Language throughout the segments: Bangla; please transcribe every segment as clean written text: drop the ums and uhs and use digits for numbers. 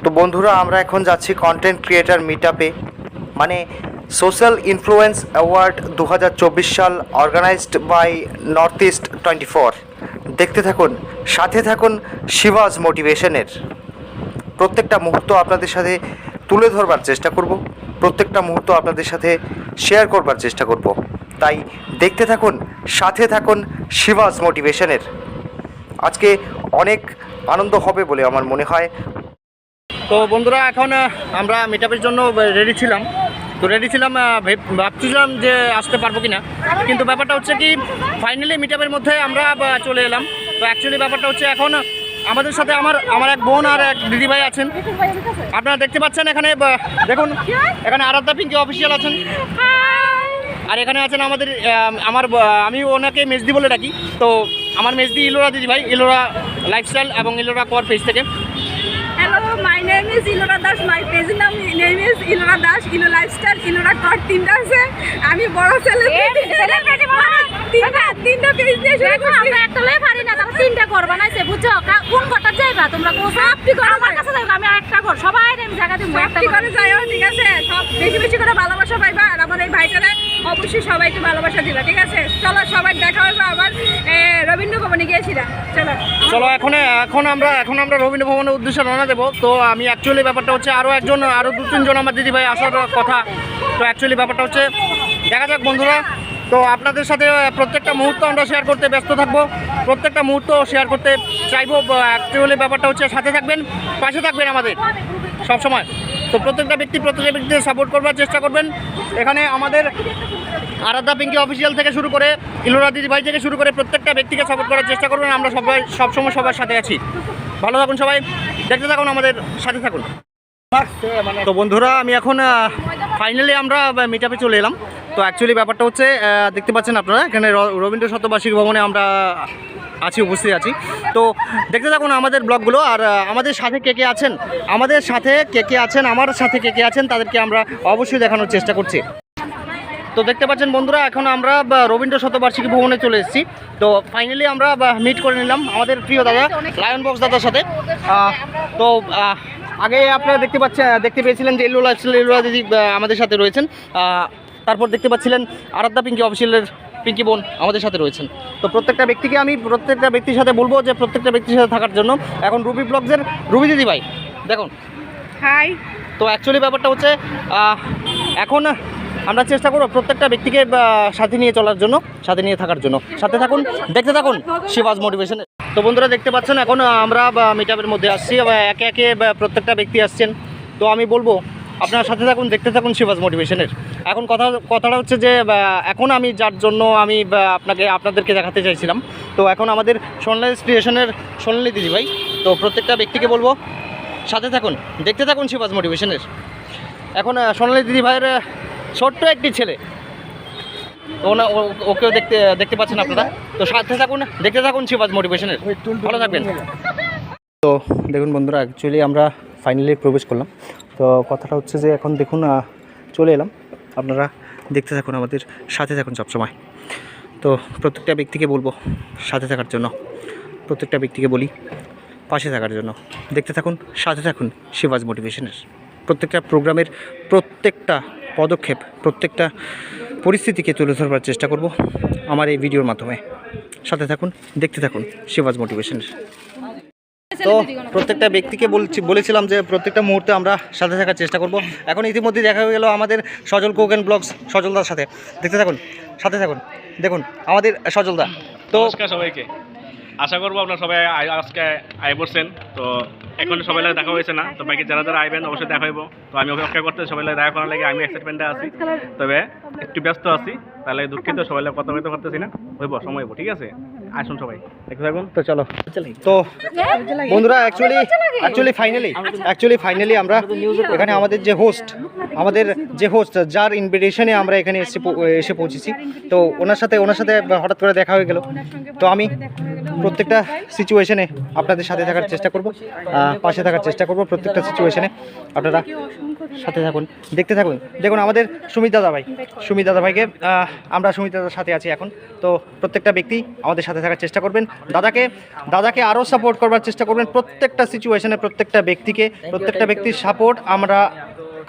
তো বন্ধুরা, আমরা এখন যাচ্ছি কন্টেন্ট ক্রিয়েটার মিটআপে, মানে সোশ্যাল ইনফ্লুয়েন্স অ্যাওয়ার্ড 2024 সাল, অর্গানাইজড বাই নর্থ ইস্ট 24। দেখতে থাকুন, সাথে থাকুন শিবাজ মোটিভেশনের। প্রত্যেকটা মুহূর্ত আপনাদের সাথে তুলে ধরবার চেষ্টা করব, প্রত্যেকটা মুহূর্ত আপনাদের সাথে শেয়ার করবার চেষ্টা করব। তাই দেখতে থাকুন, সাথে থাকুন শিবাজ মোটিভেশনের। আজকে অনেক আনন্দ হবে বলে আমার মনে হয়। তো বন্ধুরা, এখন আমরা মিটআপের জন্য রেডি ছিলাম। ভাবছিলাম যে আসতে পারবো কিনা, কিন্তু ব্যাপারটা হচ্ছে কি, ফাইনালি মিটআপের মধ্যে আমরা চলে এলাম। তো অ্যাকচুয়ালি ব্যাপারটা হচ্ছে, এখন আমাদের সাথে আমার এক বোন আর এক দিদিভাই আছেন। আপনারা দেখতে পাচ্ছেন এখানে, দেখুন এখানে আরাধ্যা পিঙ্কি অফিসিয়াল আছেন, আর এখানে আছেন আমি ওনাকে মেজদি বলে ডাকি। তো আমার মেজদি ইলোরা দিদিভাই, ইলোরা লাইফস্টাইল এবং ইলোরা কর পেজ থেকে। Hello, my name is Ilora Das. My page name is Ilora Das, Ilo Lifestyle, Ilora Kor তিনটা আছে। আমি বড় সেলিব্রিটি তিনটা পেজ নিয়ে শুরু করছি। আমরা একটা লয়ে পারি না, তাহলে তিনটা কর বানাইছে, বুঝছো? কোন করতে যাইবা তোমরা? কোন সবটি করো আমার কাছে যাইবা, আমি আরেকটা কর, সবাই আমি জায়গা দিব, একটা করে যাইও, ঠিক আছে? সব বেশি বেশি করে ভালোবাসা পাইবা, আর আমার এই ভাইটারে অবশ্যই সবাইকে ভালোবাসা দিবা, ঠিক আছে? চলো সবাই দেখা হবে আবার রবীন্দ্র ভবনে গিয়েছিলাম। চলো এখন আমরা রবীন্দ্র ভবনের উদ্দেশ্যে রওনা দেবো। তো আমি অ্যাকচুয়ালি ব্যাপারটা হচ্ছে, আরও দু তিনজন আমার দিদিভাই আসার কথা। তো অ্যাকচুয়ালি ব্যাপারটা হচ্ছে, দেখা যাক বন্ধুরা। তো আপনাদের সাথে প্রত্যেকটা মুহূর্ত আমরা শেয়ার করতে ব্যস্ত থাকবো, প্রত্যেকটা মুহূর্ত শেয়ার করতে চাইবো। অ্যাকচুয়ালি ব্যাপারটা হচ্ছে, সাথে থাকবেন, পাশে থাকবেন আমাদের সবসময়। তো প্রত্যেকটা ব্যক্তিকে সাপোর্ট করবার চেষ্টা করবেন। এখানে আমাদের আরাধ্যা পিঙ্কি অফিসিয়াল থেকে শুরু করে, ইলোরা দিদিভাই থেকে শুরু করে প্রত্যেকটা ব্যক্তিকে সাপোর্ট করার চেষ্টা করবেন। আমরা সবসময় সবার সাথে আছি। ভালো থাকুন সবাই, দেখতে থাকুন, আমাদের সাথে থাকুন। তো বন্ধুরা, আমি এখন ফাইনালি আমরা মিটআপে চলে এলাম। তো অ্যাকচুয়ালি ব্যাপারটা হচ্ছে, দেখতে পাচ্ছেন আপনারা, এখানে রবীন্দ্র শতবার্ষিকী ভবনে আমরা উপস্থিত আছি। তো দেখতে থাকুন আমাদের ব্লগগুলো, আর আমাদের সাথে কে কে আছেন, আমার সাথে কে কে আছেন তাদেরকে আমরা অবশ্যই দেখানোর চেষ্টা করছি। তো দেখতে পাচ্ছেন বন্ধুরা, এখন আমরা রবীন্দ্র শতবার্ষিকী ভবনে চলে এসেছি। তো ফাইনালি আমরা মিট করে নিলাম আমাদের প্রিয় দাদা লায়ন বক্স দাদার সাথে। তো আগে আপনারা দেখতে পেয়েছিলেন যে ইলোরা দিদি আমাদের সাথে রয়েছেন। তারপর দেখতে পাচ্ছিলেন আরাধ্যা পিঙ্কি অফিসিয়ালের পিঙ্কি বোন আমাদের সাথে রয়েছেন। তো প্রত্যেকটা ব্যক্তির সাথে বলবো যে প্রত্যেকটা ব্যক্তির সাথে থাকার জন্য। এখন রুবি ব্লগসের রুবি দিদি ভাই, দেখুন, হাই। তো অ্যাকচুয়ালি ব্যাপারটা হচ্ছে, এখন আমরা চেষ্টা করব প্রত্যেকটা ব্যক্তিকে সাথে নিয়ে চলার জন্য, সাথে নিয়ে থাকার জন্য। সাথে থাকুন, দেখতে থাকুন শিবাজ মোটিভেশনে। তো বন্ধুরা, দেখতে পাচ্ছেন এখন আমরা মিটআপের মধ্যে আসছি, একে একে প্রত্যেকটা ব্যক্তি আসছেন। তো আমি বলবো আপনারা সাথে থাকুন, দেখতে থাকুন শিবাজ মোটিভেশনের। এখন কথাটা হচ্ছে যে, এখন আমি যার জন্য আমি আপনাদেরকে দেখাতে চাইছিলাম। তো এখন আমাদের সোনালী ক্রিয়েশনের সোনালী দিদিভাই। তো প্রত্যেকটা ব্যক্তিকে বলবো সাথে থাকুন, দেখতে থাকুন শিবাজ মোটিভেশনের। এখন সোনালী দিদিভাইয়ের ছোট্ট একটি ছেলে, তো ওকেও দেখতে পাচ্ছেন আপনারা। তো সাথে থাকুন, দেখতে থাকুন শিবাজ মোটিভেশনের। ভালো থাকবেন। তো দেখুন বন্ধুরা, অ্যাকচুয়ালি আমরা ফাইনালি প্রবেশ করলাম। তো কথাটা হচ্ছে যে, এখন দেখুন চলে এলাম। আপনারা দেখতে থাকুন, আমাদের সাথে থাকুন সবসময়। তো প্রত্যেকটা ব্যক্তিকে বলবো সাথে থাকার জন্য, প্রত্যেকটা ব্যক্তিকে বলি পাশে থাকার জন্য। দেখতে থাকুন, সাথে থাকুন শিবাজ মোটিভেশনের। প্রত্যেকটা প্রোগ্রামের প্রত্যেকটা পদক্ষেপ, প্রত্যেকটা পরিস্থিতিকে তুলে ধরবার চেষ্টা করব আমার এই ভিডিওর মাধ্যমে। সাথে থাকুন, দেখতে থাকুন শিবাজ মোটিভেশনের। তো প্রত্যেকটা ব্যক্তিকে বলেছিলাম যে প্রত্যেকটা মুহূর্তে আমরা সাথে থাকার চেষ্টা করব। এখন ইতিমধ্যে দেখা হয়ে গেল আমাদের সজল কোকেন ব্লগস সজলদার সাথে। দেখতে থাকুন, সাথে থাকুন, দেখুন আমাদের সজলদা। তো সবাইকে আশা করবো আপনারা সবাই আজকে আয় পড়ছেন। তো এখন সবাই দেখা হয়েছে না, তো বাকি যারা আইবেন অবশ্যই দেখা হইব। তো আমি অপেক্ষা করতে সবাই দেখা করার লাগে আমি এক্সাইটমেন্টে আছি, তবে একটু ব্যস্ত আছি, তাহলে দুঃখিত, সবাই কথা বলতে পারতেছি না। হইব, সময় হইব, ঠিক আছে? আসুন সবাই দেখতে থাকুন। তো চলো। তো বন্ধুরা, অ্যাকচুয়ালি ফাইনালি আমরা এখানে আমাদের যে হোস্ট যার ইনভিটেশনে আমরা এখানে এসে পৌঁছেছি। তো ওনার সাথে হঠাৎ করে দেখা হয়ে গেল। তো আমি প্রত্যেকটা সিচুয়েশনে আপনাদের সাথে থাকার চেষ্টা করব, পাশে থাকার চেষ্টা করব। প্রত্যেকটা সিচুয়েশনে আপনারা সাথে থাকুন, দেখতে থাকুন। দেখুন আমাদের সুমিত দাদা ভাইকে আমরা সুমিত দাদার সাথে আছি এখন। তো প্রত্যেকটা ব্যক্তি আমাদের সাথে সাথে থাকার চেষ্টা করবেন। দাদাকে আরও সাপোর্ট করবার চেষ্টা করবেন। প্রত্যেকটা সিচুয়েশনে প্রত্যেকটা ব্যক্তির সাপোর্ট আমরা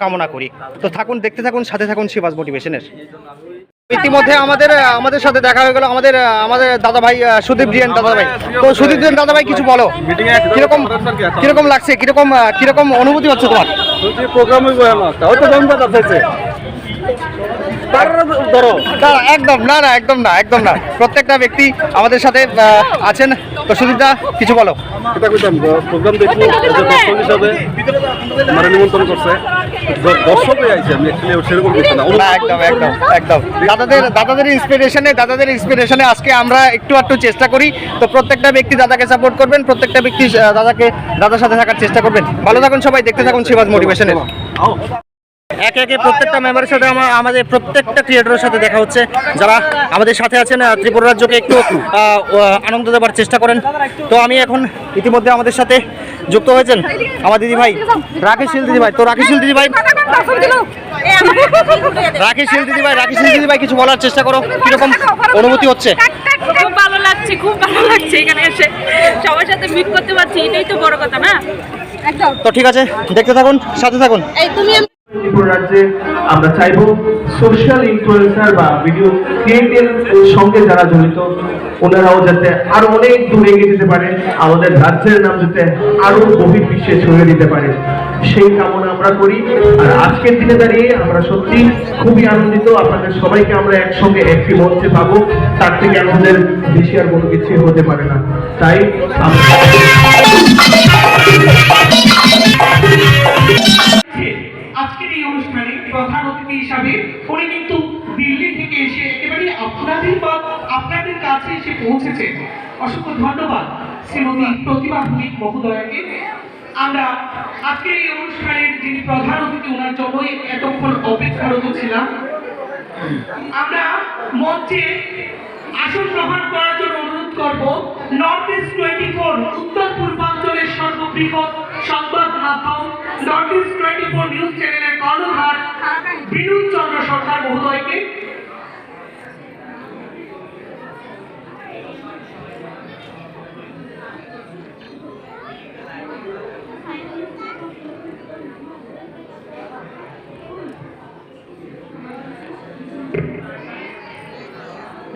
কামনা করি। তো থাকুন, দেখতে থাকুন, সাথে থাকুন শিবাজ মোটিভেশনের। ইতিমধ্যে আমাদের সাথে দেখা হয়ে গেল আমাদের দাদা ভাই সুদীপ জিএন দাদা ভাই। তো সুদীপ জিএন দাদা ভাই কিছু বলো, কিরকম লাগছে, কিরকম অনুভূতি হচ্ছে তোমার? প্রোগ্রাম হয়তো একদম না। প্রত্যেকটা ব্যক্তি আমাদের সাথে আছেন। তো সুদীপ দা কিছু বলো। প্রোগ্রাম দেখবো দর্শক হিসাবে আমার নিমন্ত্রণ করছে, দর্শকই আইছে, আমি অ্যাকচুয়ালি সেরকম কিছু না। একদম দাদাদের ইন্সপিরেশনে আজকে আমরা একটু চেষ্টা করি। তো প্রত্যেকটা ব্যক্তি দাদাকে সাপোর্ট করবেন, প্রত্যেকটা ব্যক্তি দাদার সাথে থাকার চেষ্টা করবেন। ভালো থাকুন সবাই, দেখতে থাকুন শিবাজ মোটিভেশনের। একে একে প্রত্যেকটা মেম্বারের সাথে আমাদের প্রত্যেকটা ক্রিয়েটরের সাথে দেখা হচ্ছে, যারা আমাদের সাথে আছেন, ত্রিপুরা রাজ্যকে একটু আনন্দ দেওয়ার চেষ্টা করেন। তো আমি এখন ইতিমধ্যে আমাদের সাথে যুক্ত হয়েছেন আমার দিদি ভাই রাকেশশীল দিদি ভাই। তো রাকেশশীল দিদি ভাই কিছু বলার চেষ্টা করো, কিরকম অনুভূতি হচ্ছে? খুব ভালো লাগছে এখানে এসে সবার সাথে মিট করতে পারছি, এটাই তো বড় কথা না। তো ঠিক আছে, দেখতে থাকুন, সাথে থাকুন। ত্রিপুরা রাজ্যে আমরা চাইবো সোশ্যাল ইনফ্লুয়েন্সার বা ভিডিও ক্রিয়েটরের সঙ্গে যারা জড়িত ওনারাও যাতে আরো অনেক দূর এগিয়ে যেতে পারে, আমাদের রাজ্যের নাম যাতে আরো বহির্বিশ্বে ছড়িয়ে দিতে পারে, সেই কামনা আমরা করি। আর আজকের দিনে দাঁড়িয়ে আমরা সত্যি খুবই আনন্দিত, আপনাদের সবাইকে আমরা একসঙ্গে একটি মঞ্চে পাবো, তার থেকে আমাদের বেশি আর কোনো কিছু হতে পারে না। তাই আজকের এই অনুষ্ঠানে প্রধান অতিথি হিসাবে উনি কিন্তু দিল্লি থেকে এসে একেবারে আপনাদের কাছে এসে পৌঁছেছেন। অসংখ্য ধন্যবাদ শ্রীমতী প্রতিভা ভৌমিক মহোদয়াকে। আমরা আজকের এই অনুষ্ঠানের যিনি প্রধান অতিথি ওনার জন্য এতক্ষণ অপেক্ষারত ছিলাম। আমরা মঞ্চে আসন গ্রহণ করার জন্য অনুরোধ করব নর্থ ইস্ট 24 উত্তর পূর্বাঞ্চলের সর্ববৃহৎ সংবাদ মাধ্যম নর্থ ইস্ট 24 নিউজ চ্যানেলের কর্ণধার বিনোদ চন্দ্র সরকার মহোদয়কে।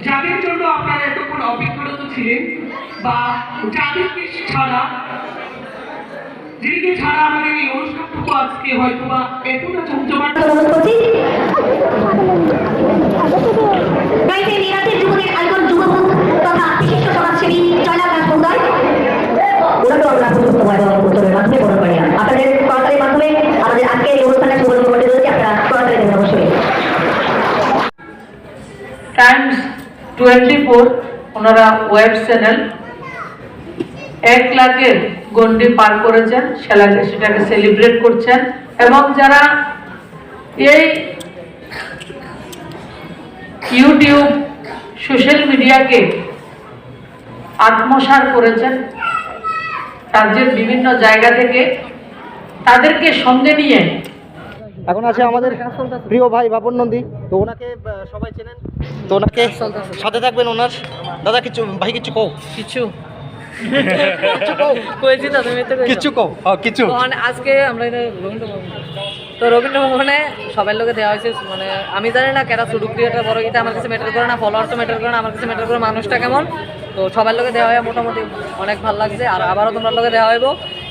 যাদের জন্য আপনারা এতক্ষণ অপেক্ষারত ছিলেন বা যাদেরকে ছাড়া যিনি ছাড়া আমাদের এই অনুষ্ঠানটুকু আজকে হয়তো বা এতটা জমজমাট আপনাদের সরকারের মাধ্যমে আমাদের আজকে এই অনুষ্ঠানে শুভরূপ করতে চলেছি, আপনারা সরকারের জন্য অবশ্যই। টাইমস 24 ওনারা ওয়েব চ্যানেল 1 লাখের গন্ডি পার করেছেন, সেটাকে সেলিব্রেট করছেন। এবং যারা এই ইউটিউব সোশ্যাল মিডিয়াকে আত্মসাৎ করেছেন রাজ্যের বিভিন্ন জায়গা থেকে, তাদেরকে সঙ্গে নিয়ে এখন আছে আমাদের প্রিয় ভাই বাপন নন্দী। তো ওনাকে সবাই চেনেন, তো ওনাকে সাথে থাকবেন ওনার। দাদা কিছু কও, কইছি তো তুমি তো কিছু কও, কিছু আজকে আমরা রবীন্দ্র ভবনে সবাই লোকে দেওয়া হয়েছে। মানে আমি জানি না কেরা শুধু ক্রিয়েটার বড়, এটা আমার কাছে ম্যাটার করে না, ফলোয়ার্সও ম্যাটার করে না, আমার কাছে ম্যাটার করে মানুষটা কেমন। তো সবার লোকে দেওয়া হয়, মোটামুটি অনেক ভালো লাগছে। আর আবারও তোমার লোকে দেওয়া হইব।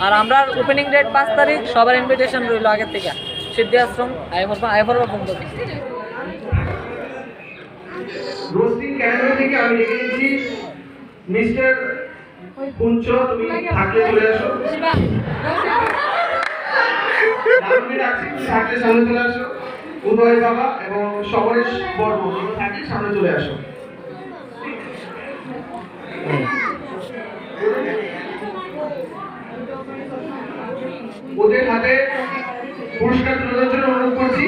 আর আমরা ওপেনিং ডেট 5 তারিখ, সবার ইনভিটেশন রইল আগের থেকে। সিদ্ধি আশ্রম আইফর বা বন্ধু রোস্টিং ক্যামেরা থেকে আমি ডেকে নিচ্ছি মিস্টার পুঞ্চ, তুমি থাকলে চলে আসো। আমি ডাকছি, তুমি থাকলে সামনে চলে আসো। উদয় বাবা এবং সমরেশ বর্ম থাকলে সামনে চলে আসো। ওদের হাতে পুরস্কার তুলে দেওয়ার জন্য অনুরোধ করছি।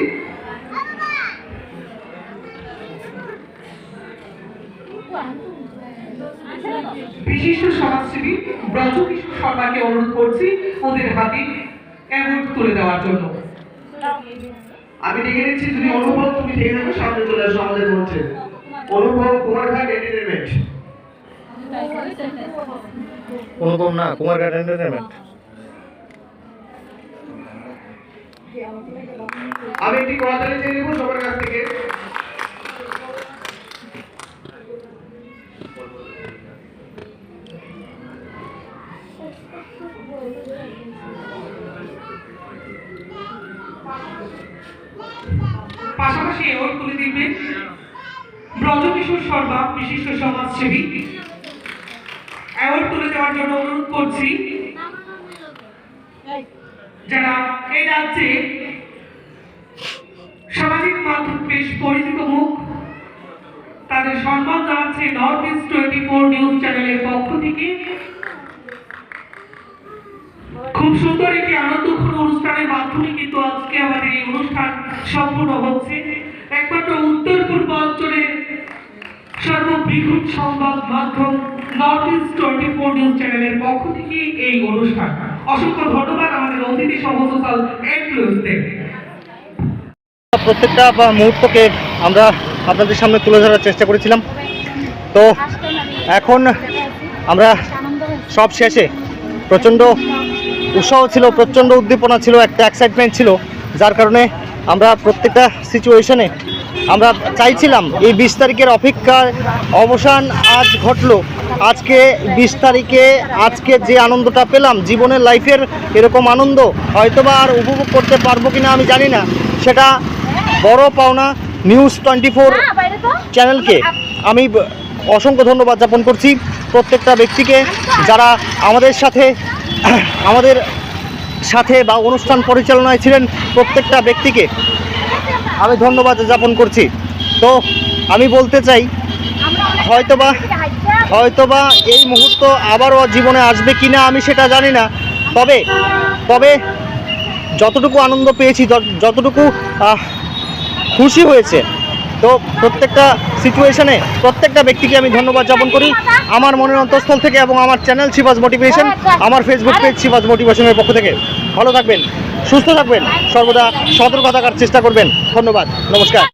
বিশিষ্ট সমাজসেবী ব্রজকিশোর শর্মাকে অনুরোধ করছি ওদের হাতে অ্যাওয়ার্ড তুলে দেওয়ার জন্য। আমি ডেকে নিচ্ছি, যদি অনুভব তুমি থেকে থাকো সামনে চলে আসো আমাদের মঞ্চে। অনুভব কুমারঘাট এন্টারটেইনমেন্ট। অনুপম না, কুমার ঘাট এন্টারটেনমেন্ট। আমি একটি করতালি চেয়ে নেব সবার কাছ থেকে। পাশাপাশি অ্যাওয়ার্ড তুলে দিবেন ব্রজকিশোর শর্মা, বিশিষ্ট সমাজসেবী। অ্যাওয়ার্ড তুলে দেওয়ার জন্য অনুরোধ করছি যারা এই রাজ্যে সামাজিক মাধ্যম বেশ পরিচিত মুখ, তাদের সম্মান জানাচ্ছে নর্থ ইস্ট 24 নিউজ চ্যানেলের পক্ষ থেকে। খুব সুন্দর একটি আনন্দঘন অনুষ্ঠানের মাধ্যমে কিন্তু আজকে আমাদের এই অনুষ্ঠান সম্পূর্ণ হচ্ছে। একমাত্র উত্তর পূর্ব অঞ্চলের সর্ববৃহৎ সংবাদ মাধ্যম নর্থ ইস্ট 24 নিউজ চ্যানেলের পক্ষ থেকে এই অনুষ্ঠান। অসংখ্য ধন্যবাদ আমাদের অতিথি সমস্ত এনক্লুজদের। প্রত্যেকটা মুহূর্তকে আমরা আপনাদের সামনে তুলে ধরার চেষ্টা করেছিলাম। তো এখন আমরা সব শেষে প্রচণ্ড উৎসাহ ছিল, প্রচণ্ড উদ্দীপনা ছিল, একটা এক্সাইটমেন্ট ছিল, যার কারণে আমরা প্রত্যেকটা সিচুয়েশনে আমরা চাইছিলাম এই 20 তারিখের অপেক্ষার অবসান আজ ঘটলো। আজকে 20 তারিখে আজকে যে আনন্দটা পেলাম, জীবনের লাইফের এরকম আনন্দ হয়তোবা আর উপভোগ করতে পারবো কিনা আমি জানি না। সেটা বড় পাওনা নিউজ 24 চ্যানেলকে আমি অসংখ্য ধন্যবাদ জ্ঞাপন করছি। প্রত্যেকটা ব্যক্তিকে যারা আমাদের সাথে বা অনুষ্ঠান পরিচালনায় ছিলেন, প্রত্যেকটা ব্যক্তিকে আমি ধন্যবাদ জ্ঞাপন করছি। তো আমি বলতে চাই হয়তোবা এই মুহূর্ত আবারও জীবনে আসবে কিনা আমি সেটা জানি না, তবে যতটুকু আনন্দ পেয়েছি, যতটুকু খুশি হয়েছে, তো প্রত্যেকটা সিচুয়েশনে প্রত্যেকটা ব্যক্তিকে আমি ধন্যবাদ জ্ঞাপন করি আমার মনের অন্তঃস্থল থেকে এবং আমার চ্যানেল শিবাজ মোটিভেশন, আমার ফেসবুক পেজ শিবাজ মোটিভেশনের পক্ষ থেকে। ভালো থাকবেন, সুস্থ থাকবেন, সর্বদা সতর্ক থাকার চেষ্টা করবেন। ধন্যবাদ, নমস্কার।